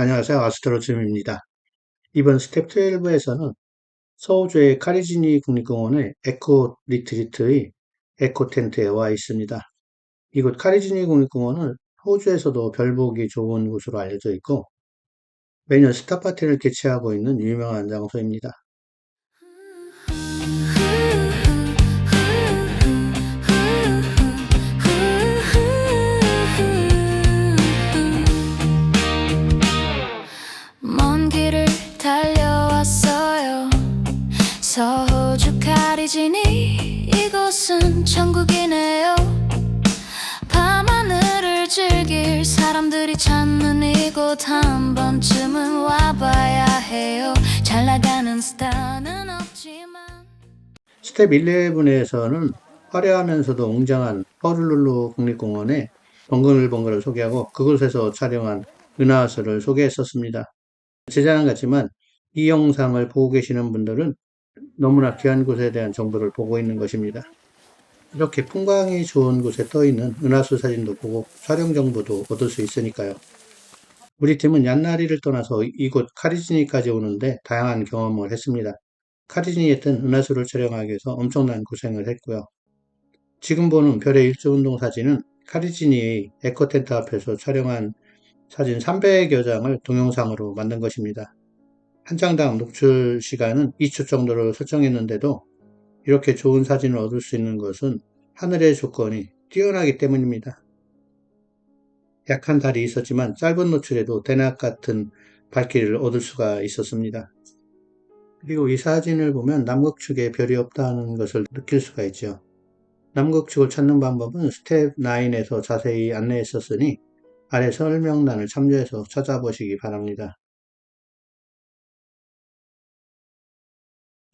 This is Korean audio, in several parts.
안녕하세요. 아스트로즘입니다. 이번 스텝 12에서는 서호주의 카리지니 국립공원의 에코 리트리트의 에코 텐트에 와 있습니다. 이곳 카리지니 국립공원은 호주에서도 별 보기 좋은 곳으로 알려져 있고 매년 스타 파티를 개최하고 있는 유명한 장소입니다. 먼 길을 달려왔어요. 서호주 카리지니 이곳은 천국이네요. 밤하늘을 즐길 사람들이 찾는 이곳 한 번쯤은 와봐야 해요. 잘 나가는 스타는 없지만 스텝 11에서는 화려하면서도 웅장한 허룰룰루 국립공원의 벙글벙글을 소개하고 그곳에서 촬영한 은하수를 소개했었습니다. 제 자랑 같지만 이 영상을 보고 계시는 분들은 너무나 귀한 곳에 대한 정보를 보고 있는 것입니다. 이렇게 풍광이 좋은 곳에 떠 있는 은하수 사진도 보고 촬영 정보도 얻을 수 있으니까요. 우리 팀은 얀나리를 떠나서 이곳 카리지니까지 오는데 다양한 경험을 했습니다. 카리지니에 뜬 은하수를 촬영하기 위해서 엄청난 고생을 했고요. 지금 보는 별의 일조운동 사진은 카리지니의 에코텐트 앞에서 촬영한 사진 300여 장을 동영상으로 만든 것입니다. 한 장당 녹출 시간은 2초 정도로 설정했는데도 이렇게 좋은 사진을 얻을 수 있는 것은 하늘의 조건이 뛰어나기 때문입니다. 약한 달이 있었지만 짧은 노출에도 대낮 같은 밝기를 얻을 수가 있었습니다. 그리고 이 사진을 보면 남극축에 별이 없다는 것을 느낄 수가 있죠. 남극축을 찾는 방법은 스텝 9에서 자세히 안내했었으니 아래 설명란을 참조해서 찾아보시기 바랍니다.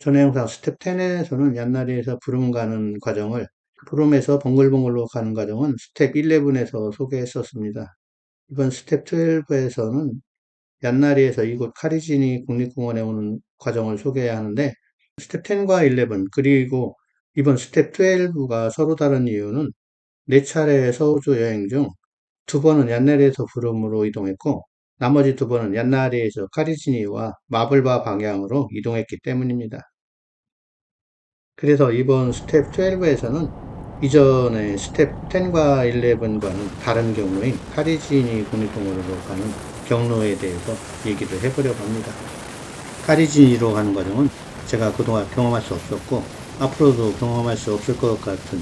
전에 영상 스텝 10에서는 얀나리에서 부름 가는 과정을, 부름에서 벙글벙글로 가는 과정은 스텝 11에서 소개했었습니다. 이번 스텝 12에서는 얀나리에서 이곳 카리지니 국립공원에 오는 과정을 소개해야 하는데 스텝 10과 11 그리고 이번 스텝 12가 서로 다른 이유는 4차례 서호주 여행 중 2번은 얀나리에서 부름으로 이동했고 나머지 2번은 얀나리에서 카리지니와 마블바 방향으로 이동했기 때문입니다. 그래서 이번 스텝 12에서는 이전의 스텝 10과 11과는 다른 경로인 카리지니 국립공원으로 가는 경로에 대해서 얘기를 해보려고 합니다. 카리지니로 가는 과정은 제가 그동안 경험할 수 없었고 앞으로도 경험할 수 없을 것 같은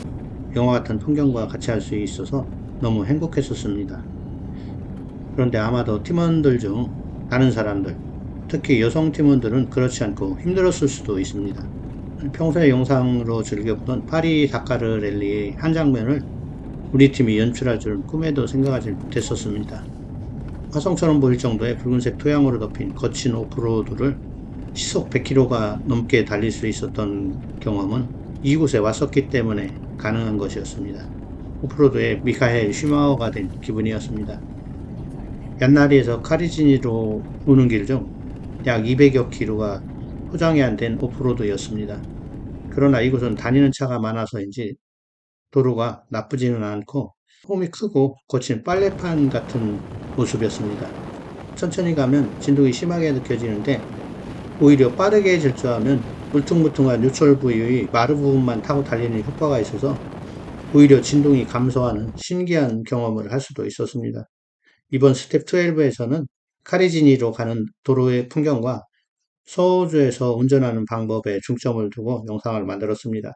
영화 같은 풍경과 같이 할 수 있어서 너무 행복했었습니다. 그런데 아마도 팀원들 중 다른 사람들, 특히 여성 팀원들은 그렇지 않고 힘들었을 수도 있습니다. 평소에 영상으로 즐겨보던 파리 다카르 랠리의 한 장면을 우리 팀이 연출할 줄은 꿈에도 생각하지 못했었습니다. 화성처럼 보일 정도의 붉은색 토양으로 덮인 거친 오프로드를 시속 100km가 넘게 달릴 수 있었던 경험은 이곳에 왔었기 때문에 가능한 것이었습니다. 오프로드의 미카엘 슈마허가 된 기분이었습니다. 얀나리에서 카리지니로 오는 길 중 약 200여 km가 포장이 안 된 오프로드였습니다. 그러나 이곳은 다니는 차가 많아서인지 도로가 나쁘지는 않고 홈이 크고 거친 빨래판 같은 모습이었습니다. 천천히 가면 진동이 심하게 느껴지는데 오히려 빠르게 질주하면 울퉁불퉁한 요철 부위의 마루 부분만 타고 달리는 효과가 있어서 오히려 진동이 감소하는 신기한 경험을 할 수도 있었습니다. 이번 스텝 12에서는 카리지니로 가는 도로의 풍경과 서호주에서 운전하는 방법에 중점을 두고 영상을 만들었습니다.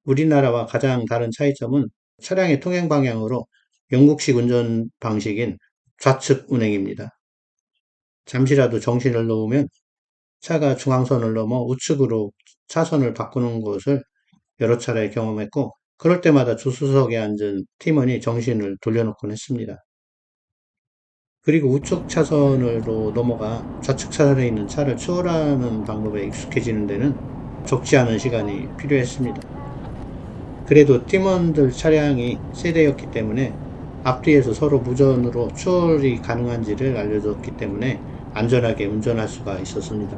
우리나라와 가장 다른 차이점은 차량의 통행 방향으로 영국식 운전 방식인 좌측 운행입니다. 잠시라도 정신을 놓으면 차가 중앙선을 넘어 우측으로 차선을 바꾸는 것을 여러 차례 경험했고 그럴 때마다 조수석에 앉은 팀원이 정신을 돌려놓곤 했습니다. 그리고 우측 차선으로 넘어가 좌측 차선에 있는 차를 추월하는 방법에 익숙해지는 데는 적지 않은 시간이 필요했습니다. 그래도 팀원들 차량이 세대였기 때문에 앞뒤에서 서로 무전으로 추월이 가능한지를 알려줬기 때문에 안전하게 운전할 수가 있었습니다.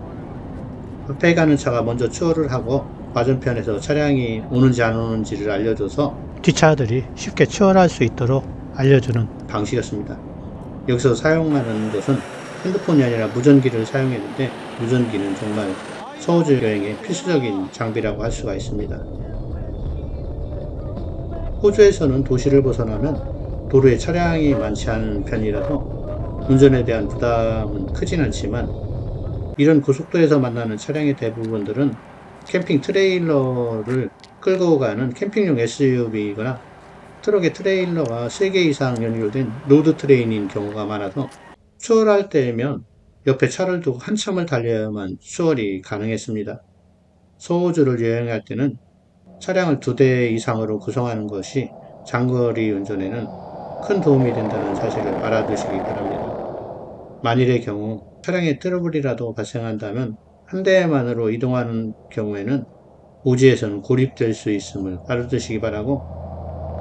앞에 가는 차가 먼저 추월을 하고 맞은편에서 차량이 오는지 안 오는지를 알려줘서 뒷차들이 쉽게 추월할 수 있도록 알려주는 방식이었습니다. 여기서 사용하는 것은 핸드폰이 아니라 무전기를 사용했는데 무전기는 정말 서우주 여행의 필수적인 장비라고 할 수가 있습니다. 호주에서는 도시를 벗어나면 도로에 차량이 많지 않은 편이라서 운전에 대한 부담은 크진 않지만 이런 고속도로에서 만나는 차량의 대부분들은 캠핑 트레일러를 끌고 가는 캠핑용 SUV거나 트럭에 트레일러가 3개 이상 연결된 로드 트레인인 경우가 많아서 추월할 때면 옆에 차를 두고 한참을 달려야만 추월이 가능했습니다. 서호주를 여행할 때는 차량을 2대 이상으로 구성하는 것이 장거리 운전에는 큰 도움이 된다는 사실을 알아두시기 바랍니다. 만일의 경우 차량에 트러블이라도 발생한다면 한 대만으로 이동하는 경우에는 오지에서는 고립될 수 있음을 알아두시기 바라고,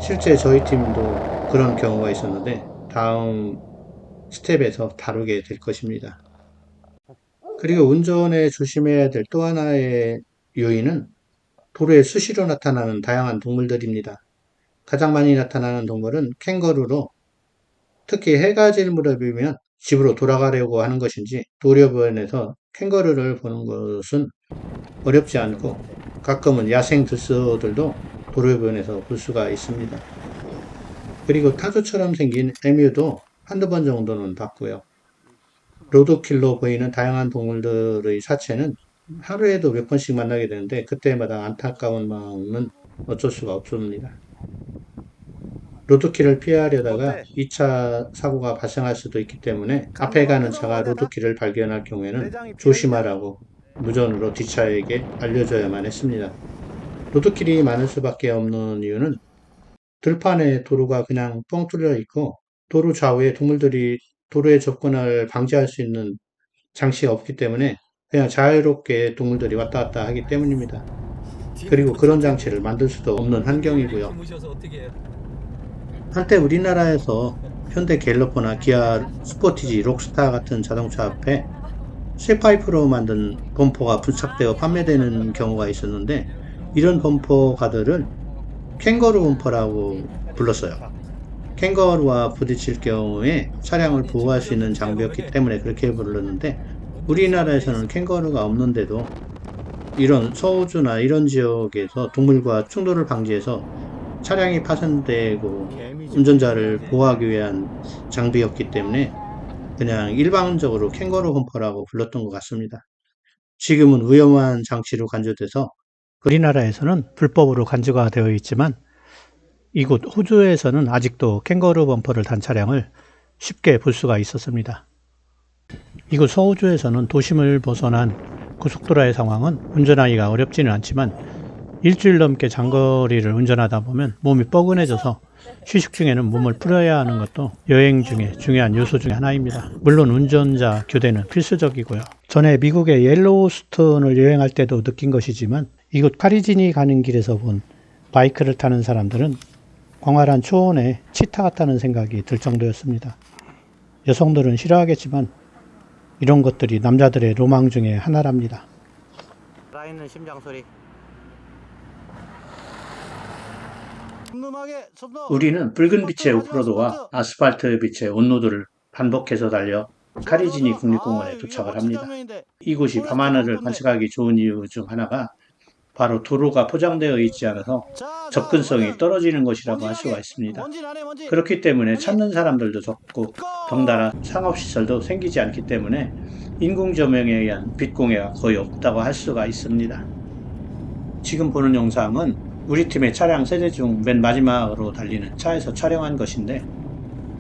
실제 저희 팀도 그런 경우가 있었는데 다음 스텝에서 다루게 될 것입니다. 그리고 운전에 조심해야 될 또 하나의 요인은 도로에 수시로 나타나는 다양한 동물들입니다. 가장 많이 나타나는 동물은 캥거루로, 특히 해가 질 무렵이면 집으로 돌아가려고 하는 것인지 도로변에서 캥거루를 보는 것은 어렵지 않고 가끔은 야생 들소들도 도로변에서 볼 수가 있습니다. 그리고 타조처럼 생긴 에뮤도 한두 번 정도는 봤고요. 로드킬로 보이는 다양한 동물들의 사체는 하루에도 몇 번씩 만나게 되는데 그때마다 안타까운 마음은 어쩔 수가 없습니다. 로드킬을 피하려다가 2차 사고가 발생할 수도 있기 때문에 앞에 가는 차가 로드킬을 발견할 경우에는 조심하라고 무전으로 뒷차에게 알려줘야만 했습니다. 로드킬이 많을 수밖에 없는 이유는 들판에 도로가 그냥 뻥 뚫려 있고 도로 좌우에 동물들이 도로에 접근을 방지할 수 있는 장치가 없기 때문에 그냥 자유롭게 동물들이 왔다 갔다 하기 때문입니다. 그리고 그런 장치를 만들 수도 없는 환경이고요. 한때 우리나라에서 현대 갤러퍼나 기아 스포티지, 록스타 같은 자동차 앞에 쇠파이프로 만든 범퍼가 부착되어 판매되는 경우가 있었는데 이런 범퍼가들을 캥거루 범퍼라고 불렀어요. 캥거루와 부딪힐 경우에 차량을 보호할 수 있는 장비였기 때문에 그렇게 불렀는데 우리나라에서는 캥거루가 없는데도 이런 서호주나 이런 지역에서 동물과 충돌을 방지해서 차량이 파손되고 운전자를 보호하기 위한 장비였기 때문에 그냥 일반적으로 캥거루 범퍼라고 불렀던 것 같습니다. 지금은 위험한 장치로 간주돼서 우리나라에서는 불법으로 간주가 되어 있지만 이곳 호주에서는 아직도 캥거루 범퍼를 단 차량을 쉽게 볼 수가 있었습니다. 이곳 서호주에서는 도심을 벗어난 고속도로의 상황은 운전하기가 어렵지는 않지만 일주일 넘게 장거리를 운전하다 보면 몸이 뻐근해져서 휴식 중에는 몸을 풀어야 하는 것도 여행 중에 중요한 요소 중에 하나입니다. 물론 운전자 교대는 필수적이고요. 전에 미국의 옐로우스톤을 여행할 때도 느낀 것이지만 이곳 카리지니 가는 길에서 본 바이크를 타는 사람들은 광활한 초원에 치타 같다는 생각이 들 정도였습니다. 여성들은 싫어하겠지만 이런 것들이 남자들의 로망 중에 하나랍니다. 살아있는 심장 소리. 우리는 붉은 빛의 오프로드와 아스팔트 빛의 온로드를 반복해서 달려 카리지니 국립공원에 도착을 합니다. 이곳이 밤하늘을 관측하기 좋은 이유 중 하나가 바로 도로가 포장되어 있지 않아서 접근성이 떨어지는 것이라고 할 수가 있습니다. 그렇기 때문에 찾는 사람들도 적고 덩달아 상업시설도 생기지 않기 때문에 인공조명에 의한 빛공해가 거의 없다고 할 수가 있습니다. 지금 보는 영상은 우리 팀의 차량 세대 중 맨 마지막으로 달리는 차에서 촬영한 것인데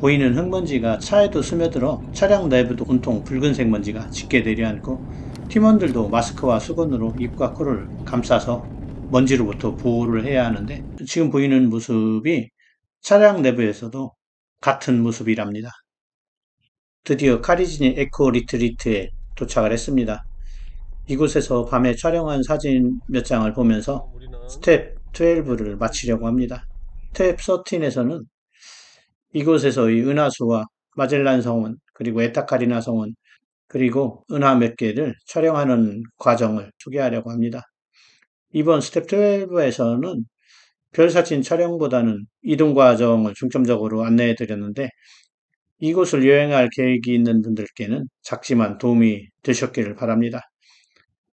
보이는 흙먼지가 차에도 스며들어 차량 내부도 온통 붉은색 먼지가 짙게 내려앉고 팀원들도 마스크와 수건으로 입과 코를 감싸서 먼지로부터 보호를 해야 하는데 지금 보이는 모습이 차량 내부에서도 같은 모습이랍니다. 드디어 카리지니 에코 리트리트에 도착을 했습니다. 이곳에서 밤에 촬영한 사진 몇 장을 보면서 스텝 12를 마치려고 합니다. 스텝 13에서는 이곳에서의 은하수와 마젤란 성원, 그리고 에타카리나 성원, 그리고 은하 몇 개를 촬영하는 과정을 소개하려고 합니다. 이번 스텝 12에서는 별사진 촬영보다는 이동 과정을 중점적으로 안내해 드렸는데 이곳을 여행할 계획이 있는 분들께는 작지만 도움이 되셨기를 바랍니다.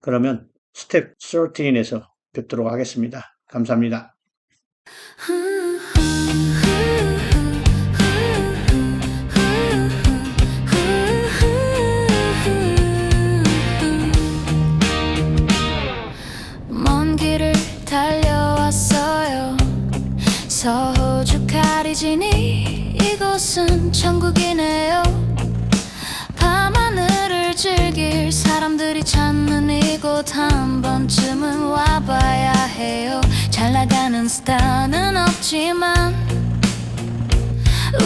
그러면 스텝 13에서 뵙도록 하겠습니다. 감사합니다. 먼 길을 달려왔어요. 서호주 카리지니 이곳은 천국이네요. 밤하늘을 즐길 사람들이 찾는 이곳 한 번쯤은 와봐야 해요. 잘 나가는 스타는 없지만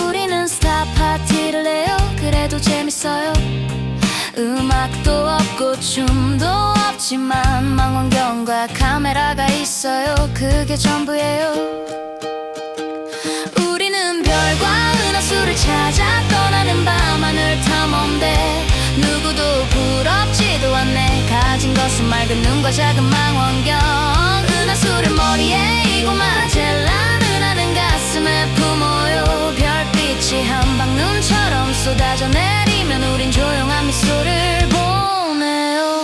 우리는 스타 파티를 해요. 그래도 재밌어요. 음악도 없고 춤도 없지만 망원경과 카메라가 있어요. 그게 전부예요. 우리는 별과 은하수를 찾아 떠나는 밤하늘 탐험대. 누구도 부럽지도 않네. 가진 것은 맑은 눈과 작은 망원경. 은하수를 머리에 이고 마젤란 은하는 가슴에 품어요. 별빛이 한방눈처럼 쏟아져 내리면 우린 조용한 미소를 보내요.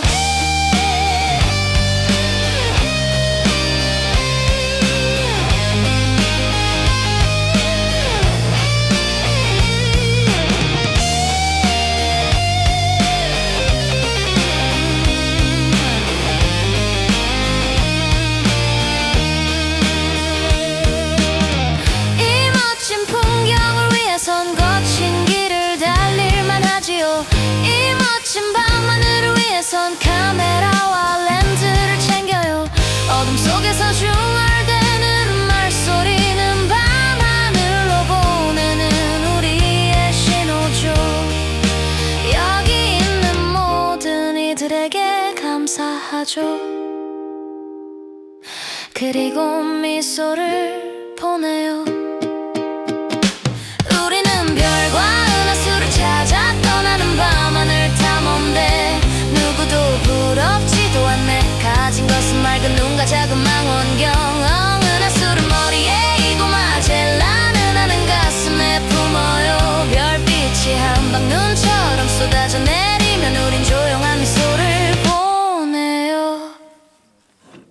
이 멋진 풍경을 위해선 거친 길을 달릴만 하지요. 이 멋진 밤하늘을 위해선 카메라와 렌즈를 챙겨요. 어둠 속에서 중얼대는 말소리는 밤하늘로 보내는 우리의 신호죠. 여기 있는 모든 이들에게 감사하죠. 그리고 미소를 보내요.